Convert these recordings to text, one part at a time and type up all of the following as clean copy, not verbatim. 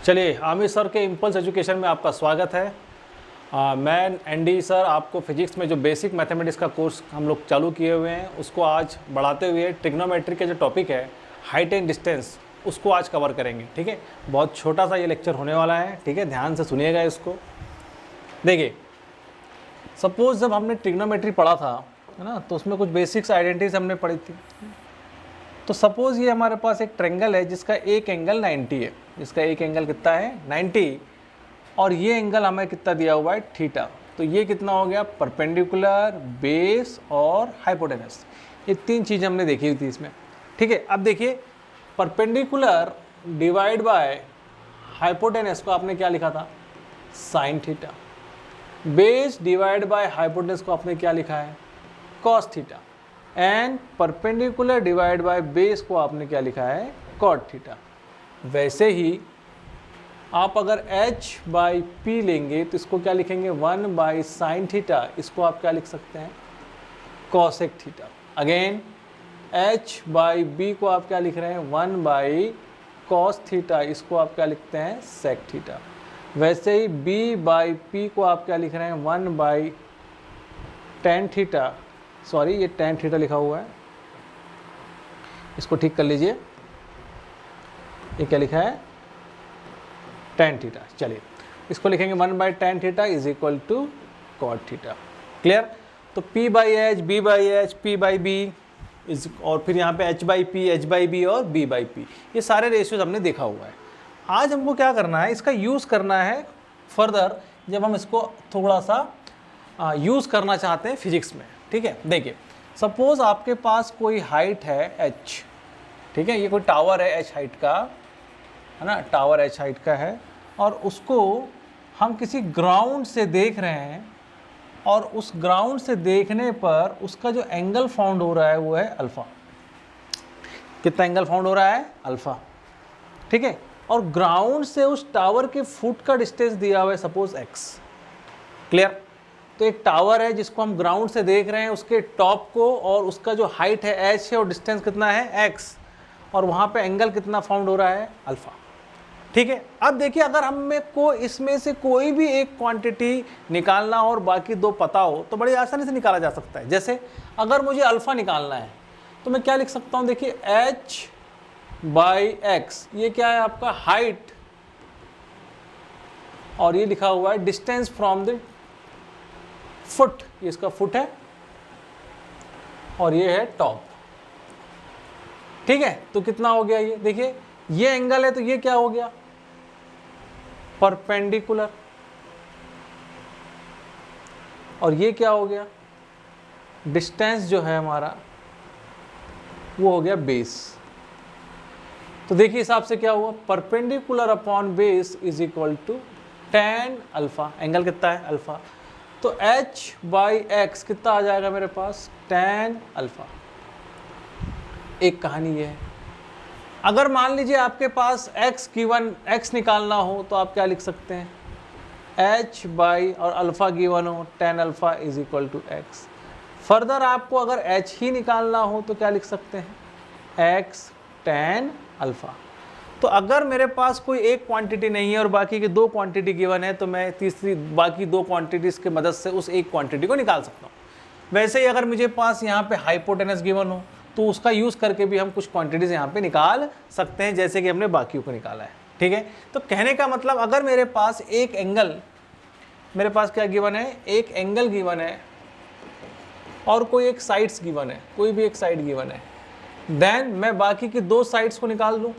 चलिए, आमिर सर के impulse education में आपका स्वागत है। मैं एनडी सर आपको फिजिक्स में जो बेसिक मैथमेटिक्स का कोर्स हम लोग चालू किए हुए हैं उसको आज बढ़ाते हुए ट्रिग्नोमेट्री के जो टॉपिक है हाइट एंड डिस्टेंस उसको आज कवर करेंगे। ठीक है, बहुत छोटा सा ये लेक्चर होने वाला है। ठीक है, ध्यान से सुनिएगा इसको। देखिए, सपोज जब हमने ट्रिग्नोमेट्री पढ़ा था, है ना, तो उसमें कुछ बेसिक्स आइडेंटिटीज हमने पढ़ी थी। तो सपोज ये हमारे पास एक ट्रायंगल है जिसका एक एंगल 90 है, जिसका एक एंगल कितना है 90, और ये एंगल हमें कितना दिया हुआ है थीटा। तो ये कितना हो गया परपेंडिकुलर, बेस और हाइपोटेनस। ये तीन चीज़ें हमने देखी थी इसमें। ठीक है, अब देखिए परपेंडिकुलर डिवाइड बाय हाइपोटेनस को आपने क्या लिखा था sine theta. Base divide by hypotenuse को आपने क्या लिखा है cos theta. And perpendicular divide by base को आपने क्या लिखा है कॉट थीटा। वैसे ही आप अगर h बाई पी लेंगे तो इसको क्या लिखेंगे 1 बाई साइन थीटा। इसको आप क्या लिख सकते हैं cosec theta. Again h by B को आप क्या लिख रहे हैं 1 बाई कॉस थीटा। इसको आप क्या लिखते हैं सेक थीटा। वैसे ही b बाई पी को आप क्या लिख रहे हैं 1 बाई टेन थीटा। सॉरी, ये टेन थीटा लिखा हुआ है, इसको ठीक कर लीजिए। ये क्या लिखा है टेन थीटा। चलिए इसको लिखेंगे 1 by tan theta is equal to cot theta. Clear. तो p by H, b by एच, p बाई बी इज, और फिर यहाँ पे h by P, h by B और b बाई पी, ये सारे रेशियोज हमने देखा हुआ है। आज हमको क्या करना है, इसका यूज़ करना है फर्दर जब हम इसको थोड़ा सा यूज़ करना चाहते हैं फिजिक्स में। ठीक है, देखिए सपोज आपके पास कोई हाइट है h। ठीक है, ये कोई टावर है h हाइट का, है ना, टावर h हाइट का है, और उसको हम किसी ग्राउंड से देख रहे हैं, और उस ग्राउंड से देखने पर उसका जो एंगल फाउंड हो रहा है वो है अल्फ़ा। कितना एंगल फाउंड हो रहा है अल्फ़ा। ठीक है, और ग्राउंड से उस टावर के फुट का डिस्टेंस दिया हुआ है सपोज x। क्लियर। तो एक टावर है जिसको हम ग्राउंड से देख रहे हैं, उसके टॉप को, और उसका जो हाइट है h है और डिस्टेंस कितना है x, और वहाँ पे एंगल कितना फाउंड हो रहा है अल्फ़ा। ठीक है, अब देखिए अगर हमें को इसमें से कोई भी एक क्वांटिटी निकालना हो और बाकी दो पता हो तो बड़ी आसानी से निकाला जा सकता है। जैसे अगर मुझे अल्फ़ा निकालना है तो मैं क्या लिख सकता हूँ, देखिए h बाई एक्स, ये क्या है आपका हाइट, और ये लिखा हुआ है डिस्टेंस फ्रॉम द फुट, ये इसका फुट है, और ये है टॉप। ठीक है, तो कितना हो गया, ये देखिए ये एंगल है तो ये क्या हो गया परपेंडिकुलर, और ये क्या हो गया डिस्टेंस जो है हमारा वो हो गया बेस। तो देखिए हिसाब से क्या हुआ perpendicular upon base is equal to tan alpha. Angle कितना है अल्फा। तो h बाई एक्स कितना आ जाएगा मेरे पास टेन अल्फा। एक कहानी ये है। अगर मान लीजिए आपके पास x गिवन x निकालना हो तो आप क्या लिख सकते हैं h बाई और अल्फ़ा गिवन हो tan alpha is equal to x। Further आपको अगर h ही निकालना हो तो क्या लिख सकते हैं x टेन अल्फ़ा। तो अगर मेरे पास कोई एक क्वांटिटी नहीं है और बाकी की दो क्वांटिटी गिवन है तो मैं तीसरी बाकी दो क्वांटिटीज़ की मदद से उस एक क्वांटिटी को निकाल सकता हूँ। वैसे ही अगर मुझे पास यहाँ पे हाइपोटेनस गिवन हो तो उसका यूज़ करके भी हम कुछ क्वांटिटीज़ यहाँ पे निकाल सकते हैं, जैसे कि हमने बाकियों को निकाला है। ठीक है, तो कहने का मतलब अगर मेरे पास एक एंगल, मेरे पास क्या गिवन है एक एंगल गिवन है और कोई एक साइड्स गिवन है, कोई भी एक साइड गिवन है, देन मैं बाकी की दो साइड्स को निकाल लूँ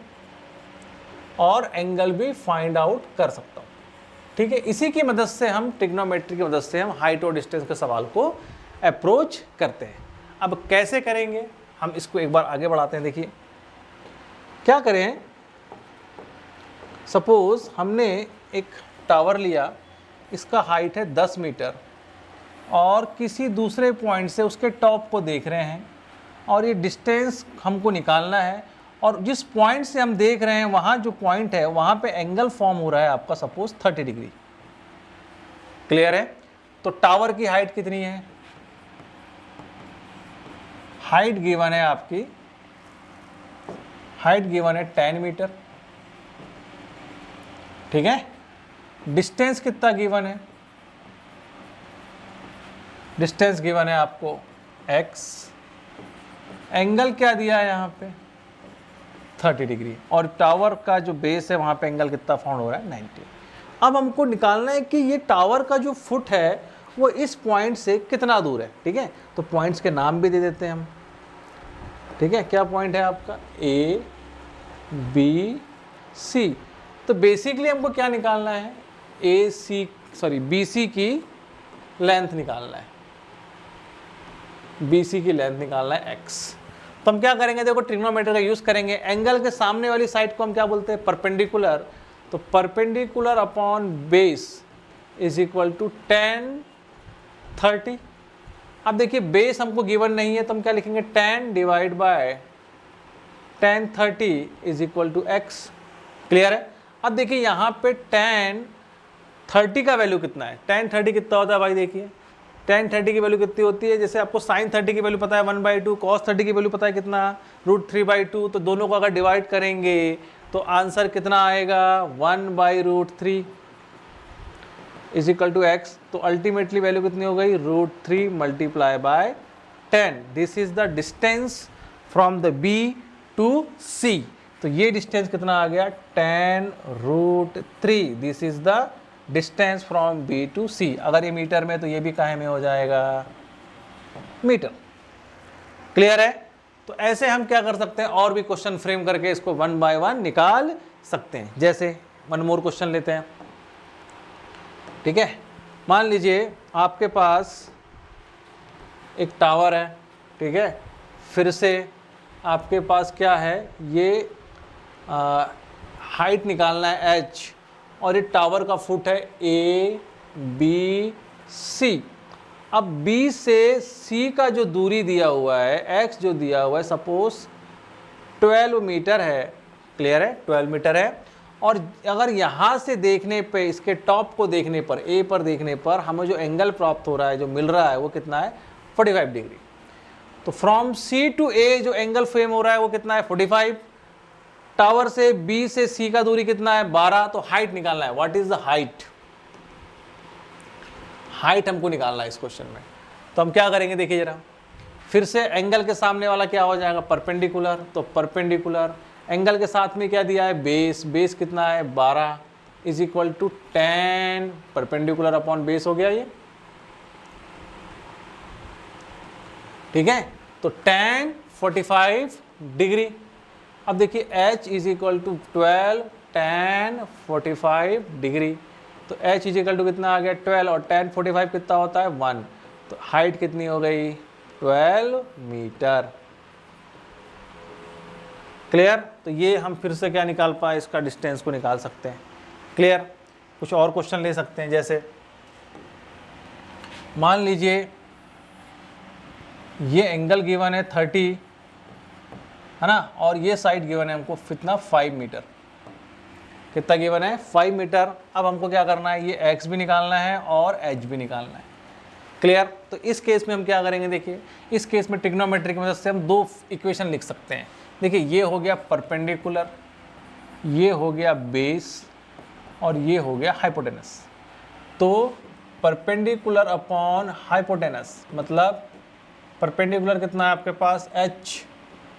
और एंगल भी फाइंड आउट कर सकता हूँ। ठीक है, इसी की मदद से हम ट्रिग्नोमेट्री की मदद से हम हाइट और डिस्टेंस के सवाल को अप्रोच करते हैं। अब कैसे करेंगे हम इसको एक बार आगे बढ़ाते हैं। देखिए क्या करें, सपोज हमने एक टावर लिया, इसका हाइट है 10 मीटर, और किसी दूसरे पॉइंट से उसके टॉप को देख रहे हैं, और ये डिस्टेंस हमको निकालना है, और जिस पॉइंट से हम देख रहे हैं वहाँ जो पॉइंट है वहाँ पे एंगल फॉर्म हो रहा है आपका सपोज 30 डिग्री। क्लियर है। तो टावर की हाइट कितनी है, हाइट गिवन है आपकी, हाइट गिवन है 10 मीटर, ठीक है। डिस्टेंस कितना गिवन है, डिस्टेंस गिवन है आपको x, एंगल क्या दिया है यहाँ पे 30 डिग्री, और टावर का जो बेस है वहाँ पे एंगल कितना फाउंड हो रहा है 90। अब हमको निकालना है कि ये टावर का जो फुट है वो इस पॉइंट से कितना दूर है। ठीक है, तो पॉइंट्स के नाम भी दे देते हैं हम। ठीक है, क्या पॉइंट है आपका A B C। तो बेसिकली हमको क्या निकालना है, BC की लेंथ निकालना है, BC की लेंथ निकालना है x। तो हम क्या करेंगे, देखो ट्रिग्नोमेट्री का यूज करेंगे। एंगल के सामने वाली साइड को हम क्या बोलते हैं, परपेंडिकुलर। तो perpendicular upon base is equal to 10 30। अब देखिए बेस हमको गिवन नहीं है तो हम क्या लिखेंगे, 10 divide by 10 30 is equal to x। Clear है। अब देखिए यहाँ पे 10 30 का वैल्यू कितना है, 10 30 कितना होता है भाई, देखिए 10 30 की वैल्यू कितनी होती है, जैसे आपको sin 30 की वैल्यू पता है 1/2, cos 30 की वैल्यू पता है कितना √3/2। तो दोनों को अगर डिवाइड करेंगे तो आंसर कितना आएगा 1/√3 इज इक्वल टू x। तो अल्टीमेटली वैल्यू कितनी हो गई, √3 multiply by 10। This is the distance from the B to C। तो ये डिस्टेंस कितना आ गया 10√3। This is the distance from B to C। अगर ये मीटर में तो ये भी काहे में हो जाएगा, मीटर। क्लियर है। तो ऐसे हम क्या कर सकते हैं, और भी क्वेश्चन फ्रेम करके इसको 1 बाय 1 निकाल सकते हैं। जैसे वन मोर क्वेश्चन लेते हैं। ठीक है, मान लीजिए आपके पास एक टावर है। ठीक है, फिर से आपके पास क्या है, ये हाइट निकालना है h, और ये टावर का फुट है A B C। अब B से C का जो दूरी दिया हुआ है, x जो दिया हुआ है, सपोज 12 मीटर है। क्लियर है, 12 मीटर है। और अगर यहाँ से देखने पे, इसके टॉप को देखने पर, A पर देखने पर हमें जो एंगल प्राप्त हो रहा है, जो मिल रहा है, वो कितना है 45 डिग्री। तो फ्रॉम C टू A जो एंगल फ्रेम हो रहा है वो कितना है 45। टावर से B से C का दूरी कितना है 12। तो हाइट निकालना है, what is the height, height हमको निकालना है इस क्वेश्चन में। तो हम क्या करेंगे, देखिए जरा, फिर से एंगल के सामने वाला क्या हो जाएगा, परपेंडिकुलर। तो परपेंडिकुलर, एंगल के साथ में क्या दिया है, बेस। बेस कितना है 12 is equal to 10 perpendicular upon base हो गया ये। ठीक है, तो tan 45 डिग्री। अब देखिए h is equal to 12 tan 45 degree. तो h इज इक्वल टू कितना आ गया 12, और tan 45 कितना होता है 1। तो हाइट कितनी हो गई 12 मीटर। क्लियर। तो ये हम फिर से क्या निकाल पाए, इसका डिस्टेंस को निकाल सकते हैं। क्लियर। कुछ और क्वेश्चन ले सकते हैं। जैसे मान लीजिए ये एंगल गिवन है 30, है ना, और ये साइड गिवन है हमको कितना 5 मीटर। कितना गिवन है 5 मीटर। अब हमको क्या करना है, ये x भी निकालना है और h भी निकालना है। क्लियर। तो इस केस में हम क्या करेंगे, देखिए इस केस में ट्रिग्नोमेट्री की मदद से हम दो इक्वेशन लिख सकते हैं। देखिए ये हो गया परपेंडिकुलर, ये हो गया बेस, और ये हो गया हाइपोटेनस। तो परपेंडिकुलर अपॉन हाइपोटेनस मतलब परपेंडिकुलर कितना है आपके पास h,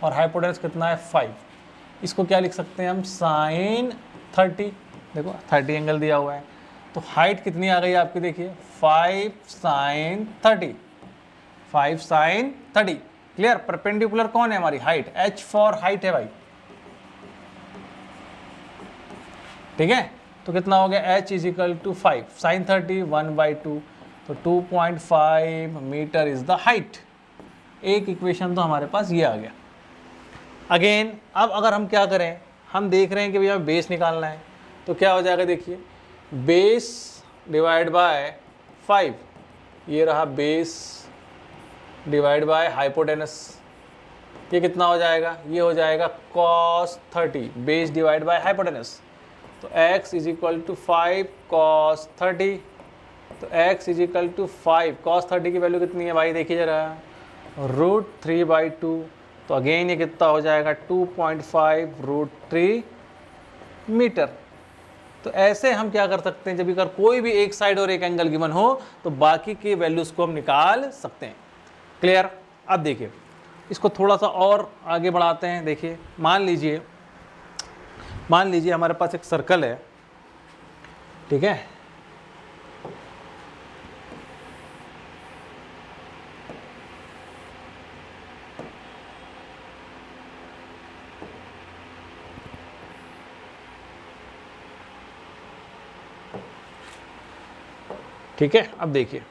और हाइपोटेनस कितना है 5। इसको क्या लिख सकते हैं हम, साइन 30। देखो 30 एंगल दिया हुआ है। तो हाइट कितनी आ गई आपकी, देखिए 5 साइन 30, 5 साइन 30। क्लियर। परपेंडिकुलर कौन है हमारी, हाइट, h फॉर हाइट है भाई। ठीक है, तो कितना हो गया h is equal to 5 sine 30 1/2। तो 2.5 मीटर इज द हाइट। एक इक्वेशन तो हमारे पास ये आ गया। अगेन अब अगर हम क्या करें, हम देख रहे हैं कि भैया बेस निकालना है। तो क्या हो जाएगा, देखिए बेस डिवाइड बाय 5, ये रहा बेस डिवाइड बाय हाइपोटेनस। ये कितना हो जाएगा, ये हो जाएगा cos 30 base divide by hypotenuse. तो x is equal to 5 cos 30। तो x is equal to 5 cos 30 की वैल्यू कितनी है भाई, देखिए जरा, √3/2। तो अगेन ये कितना हो जाएगा 2.5 √3 मीटर। तो ऐसे हम क्या कर सकते हैं, जब अगर कोई भी एक साइड और एक एंगल गिवन हो तो बाकी के वैल्यूज़ को हम निकाल सकते हैं। क्लियर। अब देखिए इसको थोड़ा सा और आगे बढ़ाते हैं। देखिए मान लीजिए हमारे पास एक सर्कल है, ठीक है, ठीक है। अब देखिए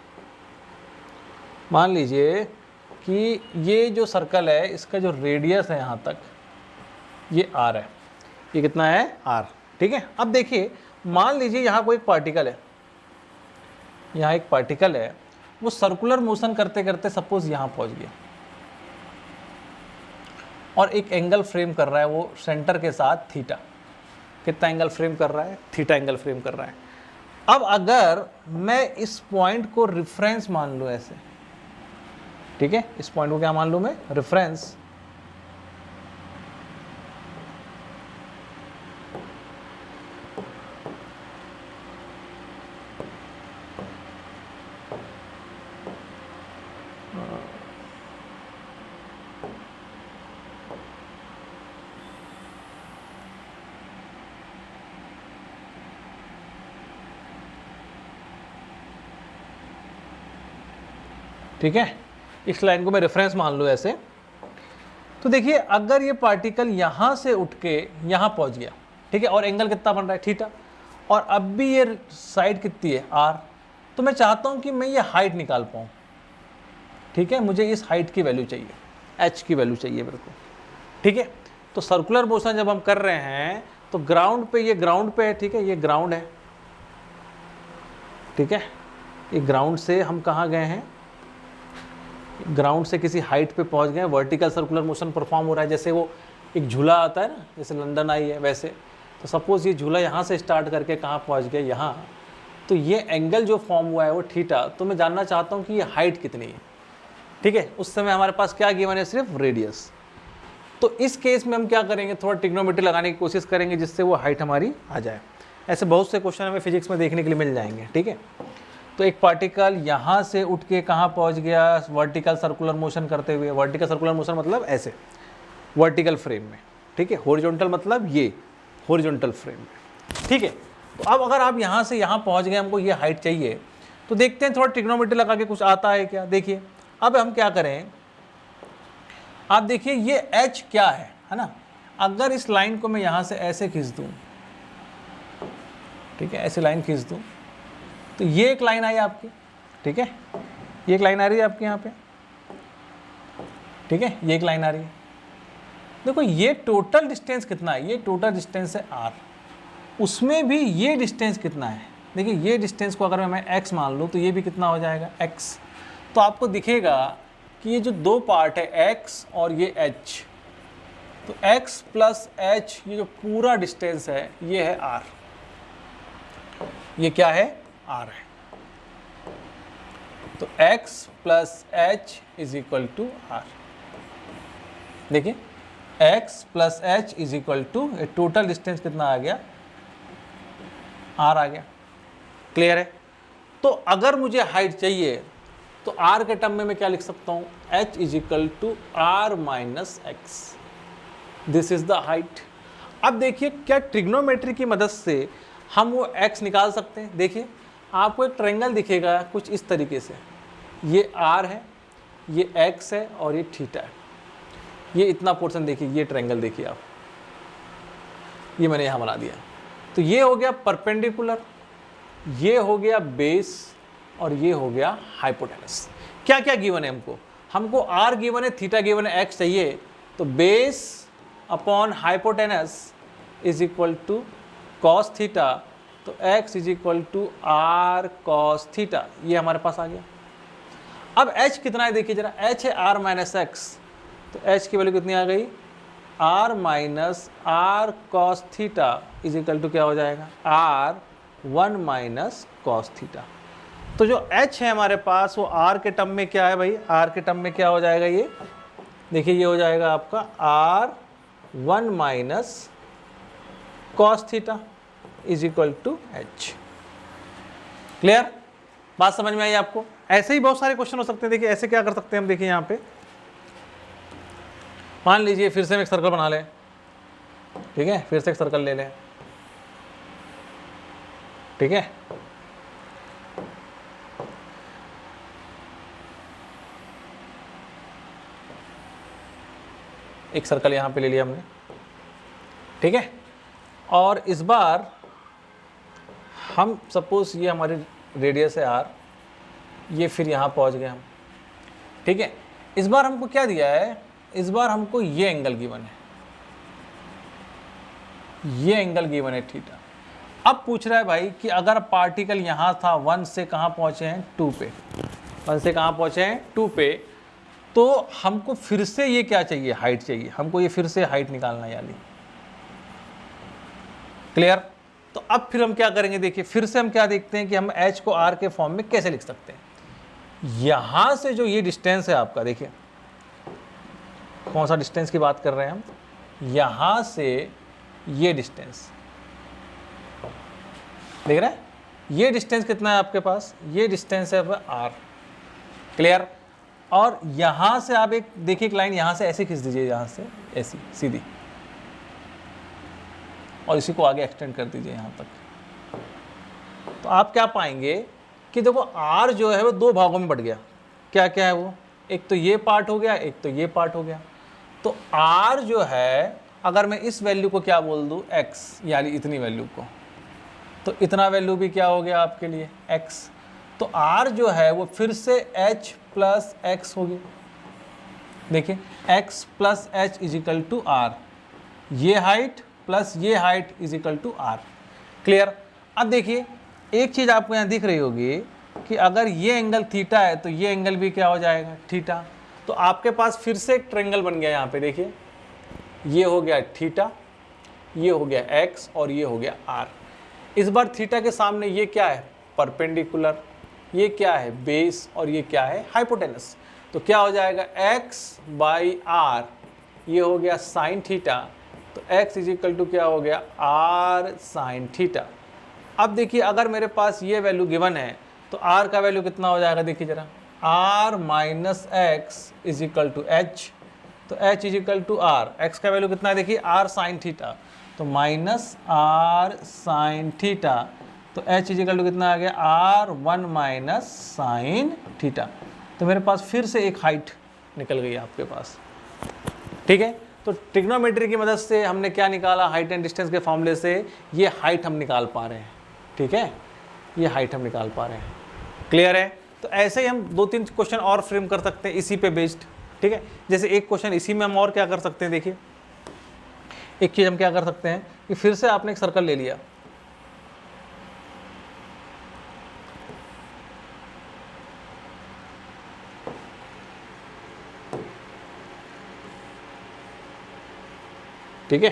मान लीजिए कि ये जो सर्कल है इसका जो रेडियस है यहाँ तक ये r है, ये कितना है r, ठीक है। अब देखिए मान लीजिए यहाँ कोई एक पार्टिकल है, यहाँ एक पार्टिकल है, वो सर्कुलर मोशन करते करते सपोज यहाँ पहुँच गया और एक एंगल फ्रेम कर रहा है वो सेंटर के साथ थीटा। कितना एंगल फ्रेम कर रहा है, थीटा एंगल फ्रेम कर रहा है। अब अगर मैं इस पॉइंट को रेफरेंस मान लूँ ऐसे, ठीक है, इस पॉइंट को क्या मान लूँ मैं, रेफरेंस, ठीक है, इस लाइन को मैं रेफरेंस मान लूँ ऐसे। तो देखिए अगर ये पार्टिकल यहाँ से उठ के यहाँ पहुँच गया, ठीक है, और एंगल कितना बन रहा है थीटा, और अब भी ये साइड कितनी है r, तो मैं चाहता हूँ कि मैं ये हाइट निकाल पाऊँ, ठीक है, मुझे इस हाइट की वैल्यू चाहिए, h की वैल्यू चाहिए मेरे को, ठीक है। तो सर्कुलर मोशन जब हम कर रहे हैं तो ग्राउंड पे, ये ग्राउंड पे है, ठीक है, ये ग्राउंड है, ठीक है, ये ग्राउंड से हम कहाँ गए हैं, ग्राउंड से किसी हाइट पे पहुंच गए, वर्टिकल सर्कुलर मोशन परफॉर्म हो रहा है। जैसे वो एक झूला आता है ना, जैसे लंदन आई है वैसे, तो सपोज ये झूला यहाँ से स्टार्ट करके कहाँ पहुँच गया, यहाँ, तो ये एंगल जो फॉर्म हुआ है वो थीटा, तो मैं जानना चाहता हूँ कि ये हाइट कितनी है, ठीक है। उस समय हमारे पास क्या गिवन है, सिर्फ रेडियस। तो इस केस में हम क्या करेंगे, थोड़ा ट्रिग्नोमेट्री लगाने की कोशिश करेंगे जिससे वो हाइट हमारी आ जाए। ऐसे बहुत से क्वेश्चन हमें फिजिक्स में देखने के लिए मिल जाएंगे, ठीक है। तो एक पार्टिकल यहाँ से उठ के कहाँ पहुँच गया, वर्टिकल सर्कुलर मोशन करते हुए, वर्टिकल सर्कुलर मोशन मतलब ऐसे वर्टिकल फ्रेम में, ठीक है, हॉरिजॉन्टल मतलब ये हॉरिजॉन्टल फ्रेम में, ठीक है। तो अब अगर आप यहाँ से यहाँ पहुँच गए, हमको ये हाइट चाहिए, तो देखते हैं थोड़ा ट्रिग्नोमेट्री लगा के कुछ आता है क्या। देखिए अब हम क्या करें, आप देखिए ये h क्या है ना, अगर इस लाइन को मैं यहाँ से ऐसे खींच दूँ, ठीक है, ऐसे लाइन खींच दूँ, तो ये एक लाइन आई आपकी, ठीक है, ये एक लाइन आ रही है आपके यहाँ पे, ठीक है, ये एक लाइन आ रही है। देखो ये टोटल डिस्टेंस कितना है, ये टोटल डिस्टेंस है r, उसमें भी ये डिस्टेंस कितना है, देखिए ये डिस्टेंस को अगर मैं x मान लूँ तो ये भी कितना हो जाएगा x। तो आपको दिखेगा कि ये जो दो पार्ट है x और ये h, तो x प्लस h, ये जो पूरा डिस्टेंस है ये है r, ये क्या है r है। तो x plus h is equal to r, देखिए x plus h is equal to total distance कितना आ गया, r आ गया। क्लियर है। तो अगर मुझे हाइट चाहिए तो r के टर्म में मैं क्या लिख सकता हूँ, h is equal to r minus x, this is the height. अब देखिए क्या ट्रिग्नोमेट्री की मदद से हम वो x निकाल सकते हैं। देखिए आपको एक ट्रायंगल दिखेगा कुछ इस तरीके से, ये r है, ये x है और ये थीटा है, ये इतना पोर्शन देखिए, ये ट्रायंगल देखिए आप, ये मैंने यहाँ बना दिया। तो ये हो गया परपेंडिकुलर, ये हो गया बेस और ये हो गया हाइपोटेनस। क्या क्या गिवन है हमको r गिवन है, थीटा गिवन है, x चाहिए, तो base upon hypotenuse is equal to cos theta, तो x is equal to r cos theta, ये हमारे पास आ गया। अब h कितना है देखिए जरा, h है r माइनस एक्स, तो h की वैल्यू कितनी आ गई, r minus r cos theta is equal to क्या हो जाएगा, r 1 माइनस कॉस थीटा। तो जो h है हमारे पास वो r के टर्म में क्या है भाई, r के टर्म में क्या हो जाएगा, ये देखिए ये हो जाएगा आपका r 1 minus cos theta is equal to H. Clear, बात समझ में आई आपको? ऐसे ही बहुत सारे क्वेश्चन हो सकते हैं। देखिए ऐसे क्या कर सकते हैं हम, देखिए यहाँ पे मान लीजिए फिर से हम एक सर्कल बना लें, ठीक है, फिर से एक सर्कल ले लें, ठीक है, एक सर्कल यहाँ पे ले लिया हमने, ठीक है, और इस बार हम सपोज ये हमारी रेडियस है आर, ये फिर यहाँ पहुँच गए हम, ठीक है। इस बार हमको क्या दिया है, इस बार हमको ये एंगल गिवन है, ये एंगल गिवन है थीटा। अब पूछ रहा है भाई कि अगर पार्टिकल यहाँ था 1 से कहाँ पहुँचे हैं 2 पे, 1 से कहाँ पहुँचे हैं 2 पे, तो हमको फिर से ये क्या चाहिए, हाइट चाहिए, हमको ये फिर से हाइट निकालना है यानी। क्लियर, तो अब फिर हम क्या करेंगे, देखिए फिर से हम क्या देखते हैं कि हम h को r के फॉर्म में कैसे लिख सकते हैं। यहां से जो ये डिस्टेंस है आपका, देखिए कौन सा डिस्टेंस की बात कर रहे हैं हम, यहां से ये डिस्टेंस देख रहे हैं, ये डिस्टेंस कितना है आपके पास, ये डिस्टेंस है r। क्लियर, और यहां से आप एक देखिए एक लाइन यहां से ऐसे खींच दीजिए, यहां से ऐसी सीधी, और इसी को आगे एक्सटेंड कर दीजिए यहाँ तक। तो आप क्या पाएंगे कि देखो r जो है वो 2 भागों में बढ़ गया। क्या क्या है वो, एक तो ये पार्ट हो गया, एक तो ये पार्ट हो गया। तो r जो है, अगर मैं इस वैल्यू को क्या बोल दूँ x, यानी इतनी वैल्यू को, तो इतना वैल्यू भी क्या हो गया आपके लिए x। तो r जो है वो फिर से h प्लस x होगी। देखिए x plus H is equal to R, ये हाइट प्लस ये height is equal to R. Clear, अब देखिए एक चीज़ आपको यहाँ दिख रही होगी कि अगर ये एंगल थीटा है तो ये एंगल भी क्या हो जाएगा, थीटा। तो आपके पास फिर से एक ट्रायंगल बन गया यहाँ पे, देखिए ये हो गया थीटा, ये हो गया एक्स और ये हो गया आर। इस बार थीटा के सामने ये क्या है, परपेंडिकुलर, ये क्या है बेस, और ये क्या है हाइपोटेनस। तो क्या हो जाएगा एक्स बाई आर, ये हो गया साइन थीटा, तो x इज इक्वल टू क्या हो गया r साइन थीटा। अब देखिए अगर मेरे पास ये वैल्यू गिवन है तो r का वैल्यू कितना हो जाएगा, देखिए जरा, r minus x is equal to H, तो h is equal to R, x का वैल्यू कितना है देखिए r साइन थीटा, तो माइनस r साइन थीटा, तो h इज इक्वल टू कितना आ गया r1 माइनस साइन थीटा। तो मेरे पास फिर से एक हाइट निकल गई आपके पास, ठीक है। तो ट्रिग्नोमेट्री की मदद से हमने क्या निकाला, हाइट एंड डिस्टेंस के फॉर्मूले से ये हाइट हम निकाल पा रहे हैं, ठीक है, ये हाइट हम निकाल पा रहे हैं। क्लियर है, तो ऐसे ही हम 2-3 क्वेश्चन और फ्रेम कर सकते हैं इसी पे बेस्ड, ठीक है। जैसे एक क्वेश्चन इसी में हम और क्या कर सकते हैं, देखिए एक चीज़ हम क्या कर सकते हैं कि फिर से आपने एक सर्कल ले लिया, ठीक है,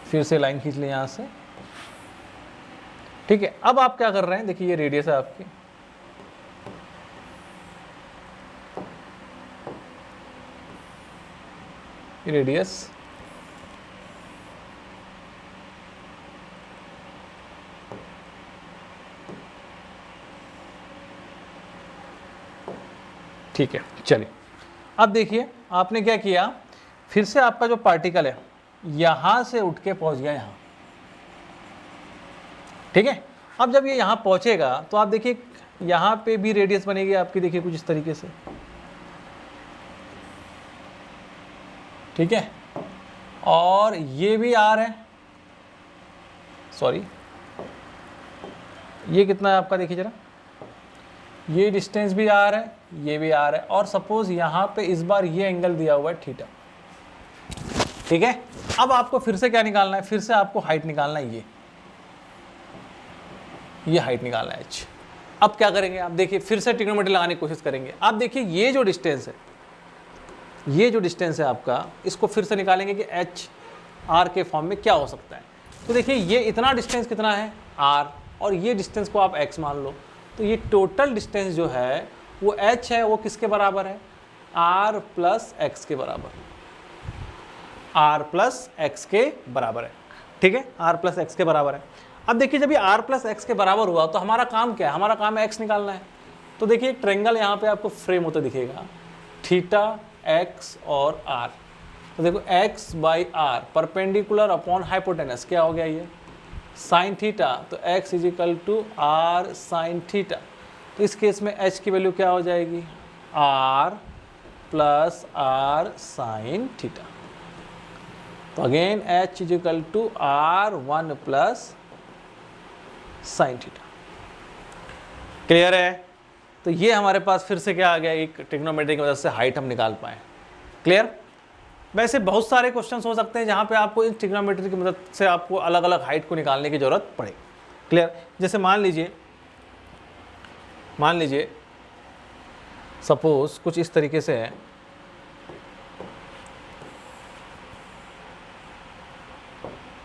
फिर से लाइन खींच लें यहाँ से, ठीक है। अब आप क्या कर रहे हैं, देखिए ये रेडियस है आपकी, रेडियस ठीक है। चलिए अब देखिए आपने क्या किया, फिर से आपका जो पार्टिकल है यहां से उठ के पहुंच गया यहां, ठीक है। अब जब ये यहां पहुंचेगा तो आप देखिए यहां पे भी रेडियस बनेगी आपकी, देखिए कुछ इस तरीके से, ठीक है, और ये भी आर है, सॉरी ये कितना है आपका, देखिए जरा, ये डिस्टेंस भी आर है, ये भी आर है, और सपोज यहाँ पे इस बार ये एंगल दिया हुआ है थीटा, ठीक है। अब आपको फिर से क्या निकालना है, फिर से आपको हाइट निकालना है, ये हाइट निकालना है h। अब क्या करेंगे आप, देखिए फिर से ट्रिग्नोमेट्री लगाने की कोशिश करेंगे। आप देखिए ये जो डिस्टेंस है, ये जो डिस्टेंस है आपका, इसको फिर से निकालेंगे कि h r के फॉर्म में क्या हो सकता है। तो देखिए ये इतना डिस्टेंस कितना है r, और ये डिस्टेंस को आप x मान लो, तो ये टोटल डिस्टेंस जो है वो h है, वो किसके बराबर है, r प्लस एक्स के बराबर, r प्लस एक्स के बराबर है। ठीक है, r प्लस एक्स के बराबर है। अब देखिए जब ये r प्लस एक्स के बराबर हुआ तो हमारा काम क्या है, हमारा काम है x निकालना है। तो देखिए एक ट्रायंगल यहाँ पे आपको फ्रेम होता दिखेगा, थीटा x और r। तो देखो x by R perpendicular upon hypotenuse, क्या हो गया ये साइन थीटा, तो x is equal to R sine theta. तो इस केस में h की वैल्यू क्या हो जाएगी, r plus are sine theta. तो again h is equal to r 1 plus sine theta. Clear है? तो ये हमारे पास फिर से क्या आ गया, एक ट्रिग्नोमेट्री की मदद से हाइट हम निकाल पाए। क्लियर? वैसे बहुत सारे क्वेश्चंस हो सकते हैं जहाँ पे आपको इन ट्रिग्नोमेट्री की मदद से आपको अलग अलग हाइट को निकालने की ज़रूरत पड़े। क्लियर? जैसे मान लीजिए सपोज कुछ इस तरीके से है,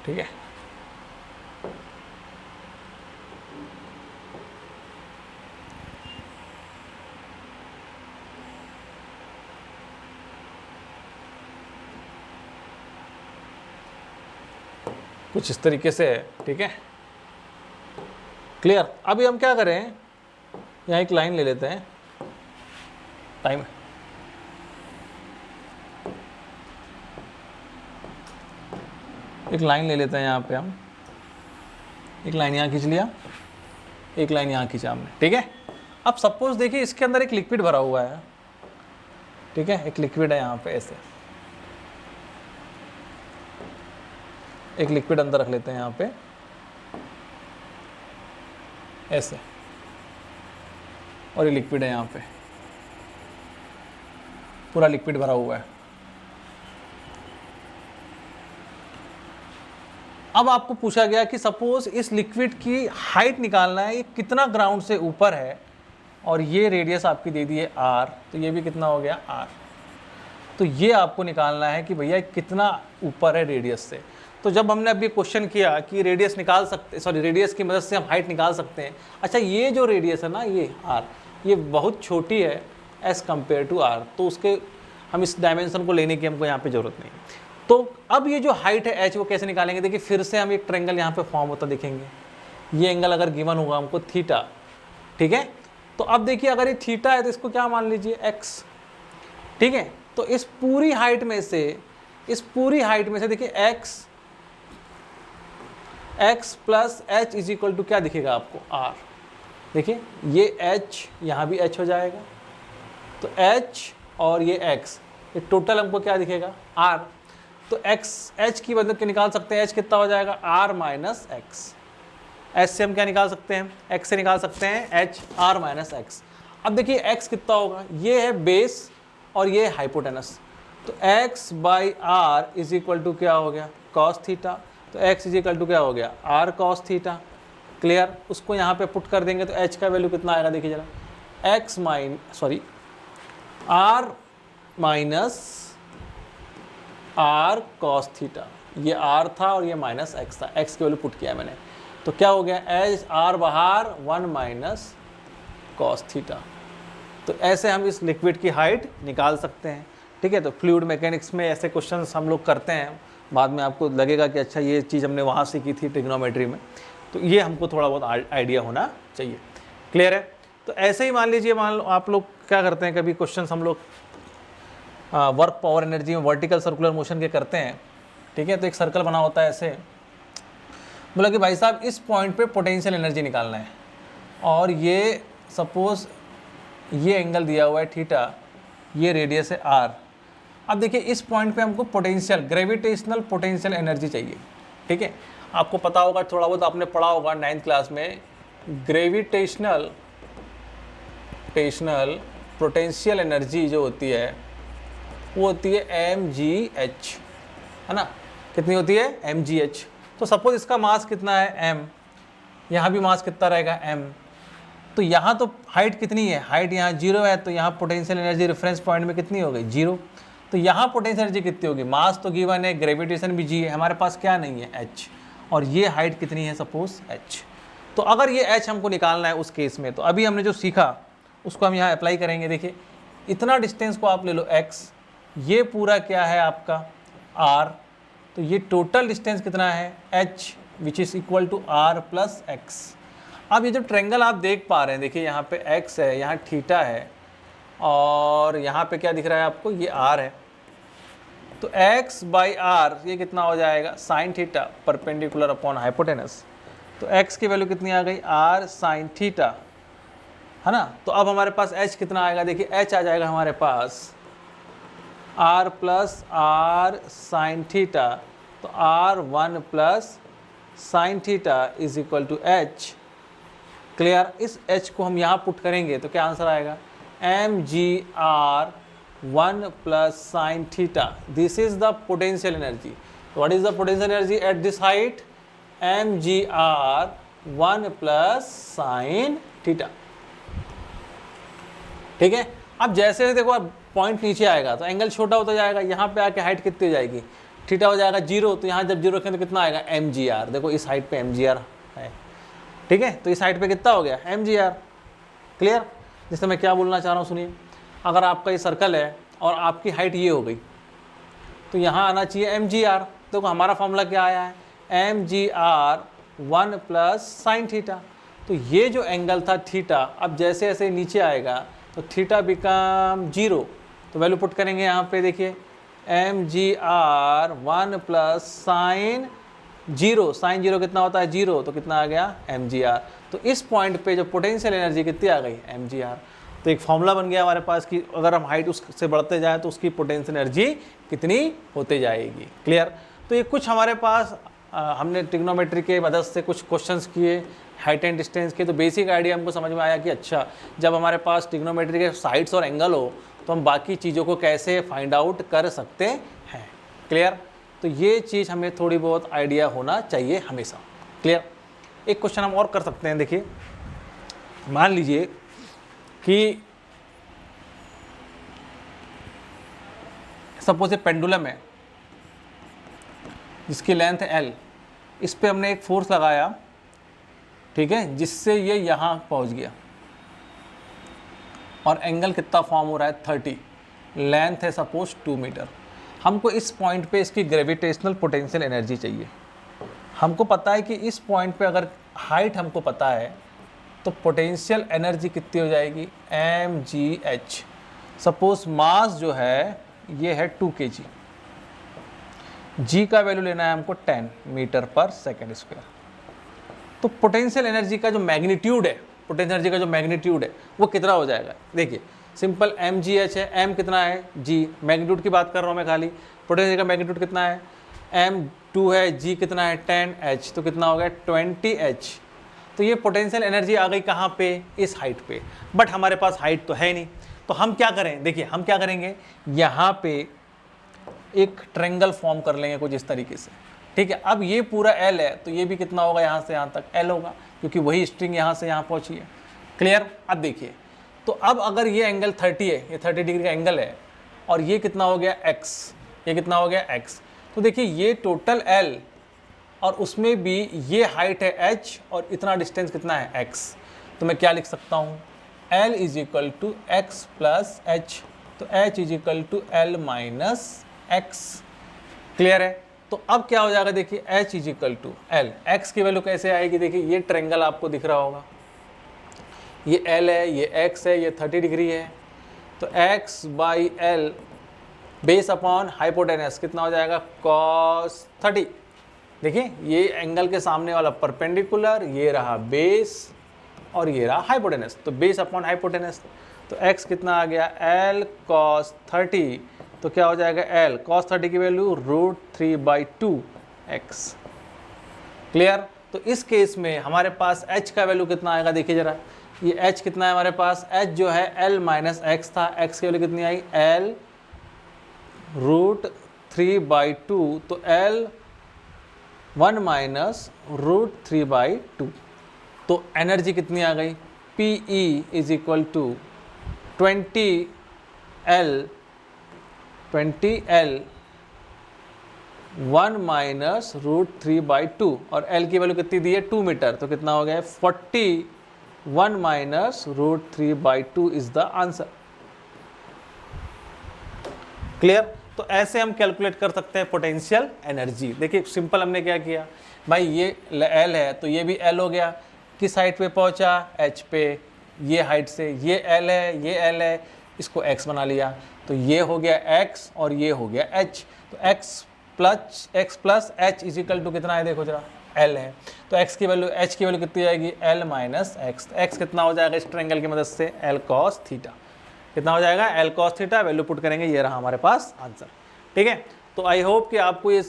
ठीक है, कुछ इस तरीके से है, ठीक है, क्लियर। अभी हम क्या करें, यहाँ एक लाइन ले लेते हैं, टाइम है, एक लाइन ले लेते हैं यहाँ पे हम, एक लाइन यहाँ खींच लिया, एक लाइन यहाँ खींचा हमने, ठीक है। अब सपोज देखिए इसके अंदर एक लिक्विड भरा हुआ है, ठीक है, एक लिक्विड है यहाँ पे, ऐसे एक लिक्विड अंदर रख लेते हैं यहाँ पे, ऐसे, और ये लिक्विड है यहाँ पे, पूरा लिक्विड भरा हुआ है। अब आपको पूछा गया कि सपोज इस लिक्विड की हाइट निकालना है, ये कितना ग्राउंड से ऊपर है, और ये रेडियस आपकी दे दी है r, तो ये भी कितना हो गया r। तो ये आपको निकालना है कि भैया कितना ऊपर है रेडियस से। तो जब हमने अभी क्वेश्चन किया कि रेडियस निकाल सकते, सॉरी रेडियस की मदद से हम हाइट निकाल सकते हैं। अच्छा ये जो रेडियस है ना, ये r, ये बहुत छोटी है एज़ कम्पेयर टू r, तो उसके हम इस डायमेंशन को लेने की हमको यहाँ पे ज़रूरत नहीं। तो अब ये जो हाइट है h वो कैसे निकालेंगे, देखिए फिर से हम एक ट्रायंगल यहाँ पे फॉर्म होता दिखेंगे। ये एंगल अगर गिवन होगा हमको थीटा, ठीक है, तो अब देखिए अगर ये थीटा है तो इसको क्या मान लीजिए x, ठीक है। तो इस पूरी हाइट में से देखिए x plus h is equal to क्या दिखेगा आपको r। देखिए ये h, यहाँ भी h हो जाएगा, तो h और ये x, ये टोटल हमको क्या दिखेगा r। तो h की बदले के निकाल सकते हैं, h कितना हो जाएगा r माइनस एक्स। h से हम क्या निकाल सकते हैं, x से निकाल सकते हैं h r माइनस एक्स। अब देखिए x कितना होगा, ये है बेस और ये हाइपोटेनस, तो x by R is equal to क्या हो गया कॉस थीटा। तो x इज इक्वल टू क्या हो गया r कॉस थीटा। क्लियर? उसको यहाँ पे पुट कर देंगे तो h का वैल्यू कितना आएगा, देखिए जरा, r minus r cos theta. ये r था और ये माइनस x था, x की वैल्यू पुट किया मैंने, तो क्या हो गया एज r बाहर 1 माइनस कॉस थीटा। तो ऐसे हम इस लिक्विड की हाइट निकाल सकते हैं, ठीक है। तो फ्लूइड मैकेनिक्स में ऐसे क्वेश्चंस हम लोग करते हैं, बाद में आपको लगेगा कि अच्छा ये चीज़ हमने वहाँ सीखी थी ट्रिग्नोमेट्री में, तो ये हमको थोड़ा बहुत आइडिया होना चाहिए। क्लियर है? तो ऐसे ही मान लीजिए, मान लो आप लोग क्या करते हैं, कभी क्वेश्चंस हम लोग वर्क पावर एनर्जी में वर्टिकल सर्कुलर मोशन के करते हैं, ठीक है। तो एक सर्कल बना होता है ऐसे, बोला कि भाई साहब इस पॉइंट पे पोटेंशियल एनर्जी निकालना है, और ये सपोज ये एंगल दिया हुआ है थीटा, ये रेडियस है r। अब देखिए इस पॉइंट पे हमको पोटेंशियल, ग्रेविटेशनल पोटेंशियल एनर्जी चाहिए, ठीक है। आपको पता होगा, थोड़ा बहुत आपने पढ़ा होगा 9th क्लास में, ग्रेविटेशनल पोटेंशियल एनर्जी जो होती है वो होती है mgh, है ना। कितनी होती है mgh। तो सपोज इसका मास कितना है m, यहाँ भी मास कितना रहेगा m। तो यहाँ तो हाइट कितनी है, हाइट यहाँ 0 है, तो यहाँ पोटेंशियल एनर्जी रेफरेंस पॉइंट में कितनी हो गई 0। तो यहाँ पोटेंशियल एनर्जी कितनी होगी, मास तो गिवन है, ग्रेविटेशन भी g है, हमारे पास क्या नहीं है h, और ये हाइट कितनी है सपोज h। तो अगर ये h हमको निकालना है उस केस में, तो अभी हमने जो सीखा उसको हम यहाँ अप्लाई करेंगे। देखिए इतना डिस्टेंस को आप ले लो x, ये पूरा क्या है आपका r, तो ये टोटल डिस्टेंस कितना है h which is equal to r plus x. अब ये जो ट्रेंगल आप देख पा रहे हैं, देखिए यहाँ पे x है, यहाँ थीटा है, और यहाँ पे क्या दिख रहा है आपको, ये r है। तो x बाई आर ये कितना हो जाएगा, sine theta perpendicular upon hypotenuse. तो x की वैल्यू कितनी आ गई, r साइन थीटा, है ना। तो अब हमारे पास h कितना आएगा, देखिए h आ जाएगा हमारे पास r plus are sine theta. तो r1 plus sine theta is equal to h। Clear. इस h को हम यहाँ पुट करेंगे तो क्या आंसर आएगा, mgr1 plus sine theta. This is the potential energy. What is the potential energy at this height, mgr1 plus sine theta. ठीक है। अब जैसे देखो पॉइंट नीचे आएगा तो एंगल छोटा होता जाएगा, यहाँ पे आके हाइट कितनी हो जाएगी, थीटा हो जाएगा 0। तो यहाँ जब 0 रखें तो कितना आएगा, mgr। देखो इस हाइट पे mgr है, ठीक है। तो इस हाइट पे कितना हो गया, mgr। क्लियर। जिससे मैं क्या बोलना चाह रहा हूँ सुनिए, अगर आपका ये सर्कल है और आपकी हाइट ये हो गई तो यहाँ आना चाहिए mgr। देखो हमारा फॉर्मूला क्या आया है, mgr1 प्लस साइन थीटा। तो ये जो एंगल था थीटा, अब जैसे जैसे नीचे आएगा तो थीटा बिकम 0। तो वैल्यू पुट करेंगे यहाँ पे, देखिए mgr1 प्लस साइन 0। साइन 0 कितना होता है, 0। तो कितना आ गया, mgr। तो इस पॉइंट पे जो पोटेंशियल एनर्जी कितनी आ गई, mgr। तो एक फॉर्मूला बन गया हमारे पास कि अगर हम हाइट उससे बढ़ते जाएं तो उसकी पोटेंशियल एनर्जी कितनी होते जाएगी। क्लियर। तो ये कुछ हमारे पास हमने ट्रिग्नोमेट्री के मदद से कुछ क्वेश्चंस किए हाइट एंड डिस्टेंस के। तो बेसिक आइडिया हमको समझ में आया कि अच्छा, जब हमारे पास ट्रिग्नोमेट्री के साइड्स और एंगल हो तो हम बाकी चीज़ों को कैसे फाइंड आउट कर सकते हैं। क्लियर। तो ये चीज़ हमें थोड़ी बहुत आइडिया होना चाहिए हमेशा। क्लियर। एक क्वेश्चन हम और कर सकते हैं। देखिए मान लीजिए कि सपोज ये पेंडुलम है जिसकी लेंथ है l, इस पे हमने एक फोर्स लगाया, ठीक है, जिससे ये यहाँ पहुँच गया और एंगल कितना फॉर्म हो रहा है 30, लेंथ है सपोज 2 मीटर। हमको इस पॉइंट पे इसकी ग्रेविटेशनल पोटेंशियल एनर्जी चाहिए। हमको पता है कि इस पॉइंट पे अगर हाइट हमको पता है तो पोटेंशियल एनर्जी कितनी हो जाएगी, mgh। सपोज मास जो है ये है 2 kg, g का वैल्यू लेना है हमको 10 मीटर पर सेकेंड स्क्वायर। तो पोटेंशियल एनर्जी का जो मैग्नीट्यूड है, पोटेंशियल एनर्जी का जो मैग्नीट्यूड है वो कितना हो जाएगा, देखिए सिंपल mgh है, m कितना है g, मैग्नीट्यूड की बात कर रहा हूँ मैं खाली। पोटेंशियल का मैग्नीट्यूड कितना है, m2 है, g कितना है 10h, तो कितना हो गया 20h। तो ये पोटेंशियल एनर्जी आ गई कहाँ पे, इस हाइट पे। बट हमारे पास हाइट तो है नहीं, तो हम क्या करें, देखिए हम क्या करेंगे, यहाँ पे एक ट्रायंगल फॉर्म कर लेंगे कुछ इस तरीके से। ठीक है। अब ये पूरा L है तो ये भी कितना होगा, यहाँ से यहाँ तक L होगा, क्योंकि वही स्ट्रिंग यहाँ से यहाँ पहुँची है। क्लियर। अब देखिए, तो अब अगर ये एंगल 30 है, ये 30 डिग्री का एंगल है, और ये कितना हो गया x, ये कितना हो गया x। तो देखिए ये टोटल L और उसमें भी ये हाइट है h और इतना डिस्टेंस कितना है x। तो मैं क्या लिख सकता हूँ, L is equal to x plus H. तो h is equal to L minus x. Clear है। तो अब क्या हो जाएगा, देखिए h is equal to L, x की वैल्यू कैसे आएगी, देखिए ये ट्रायंगल आपको दिख रहा होगा, ये L है, ये x है, ये 30 डिग्री है। तो x by L base upon hypotenuse कितना हो जाएगा, cos 30। देखिए ये एंगल के सामने वाला परपेंडिकुलर, ये रहा बेस और ये रहा हाइपोटेनस, तो बेस अपॉन हाइपोटेनस। तो x कितना आ गया, L cos 30। तो क्या हो जाएगा, L cos 30 की वैल्यू √3/2x। क्लियर। तो इस केस में हमारे पास h का वैल्यू कितना आएगा, देखिए जरा, ये h कितना है हमारे पास, h जो है L माइनस एक्स था, x की वैल्यू कितनी आई, L √3/2। तो L 1 माइनस √3/2। तो एनर्जी कितनी आ गई, PE is equal to 20L 1 minus √3/2, और L की वैल्यू कितनी दी है 2 मीटर। तो कितना हो गया 41 minus √3/2 is the answer. Clear. तो ऐसे हम कैलकुलेट कर सकते हैं पोटेंशियल एनर्जी। देखिए सिंपल हमने क्या किया भाई, ये एल है तो ये भी एल हो गया, किस हाइट पे पहुंचा, एच पे, ये हाइट से, ये एल है, ये एल है, इसको एक्स बना लिया, तो ये हो गया एक्स और ये हो गया एच। तो x plus H is equal to कितना है, देखो जरा एल है, तो एक्स की वैल्यू, एच की वैल्यू कितनी आएगी, एल माइनस एक्स। एक्स कितना हो जाएगा इस ट्रायंगल की मदद से, एल कॉस थीटा। कितना हो जाएगा, L cos theta, value put करेंगे, ये रहा हमारे पास आंसर। ठीक है, तो आई होप कि आपको ये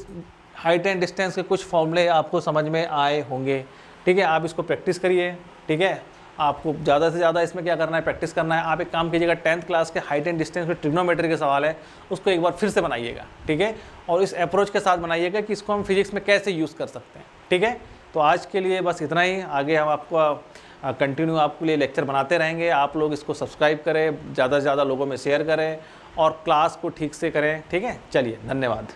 हाइट एंड डिस्टेंस के कुछ फॉर्मूले आपको समझ में आए होंगे। ठीक है, आप इसको प्रैक्टिस करिए। ठीक है, आपको ज़्यादा से ज़्यादा इसमें क्या करना है, प्रैक्टिस करना है। आप एक काम कीजिएगा, 10th क्लास के हाइट एंड डिस्टेंस में ट्रिग्नोमेट्री के सवाल है, उसको एक बार फिर से बनाइएगा। ठीक है, और इस अप्रोच के साथ बनाइएगा कि इसको हम फिजिक्स में कैसे यूज़ कर सकते हैं। ठीक है, तो आज के लिए बस इतना ही। आगे हम आपको कंटिन्यू आपके लिए लेक्चर बनाते रहेंगे। आप लोग इसको सब्सक्राइब करें, ज़्यादा से ज़्यादा लोगों में शेयर करें और क्लास को ठीक से करें। ठीक है, चलिए धन्यवाद।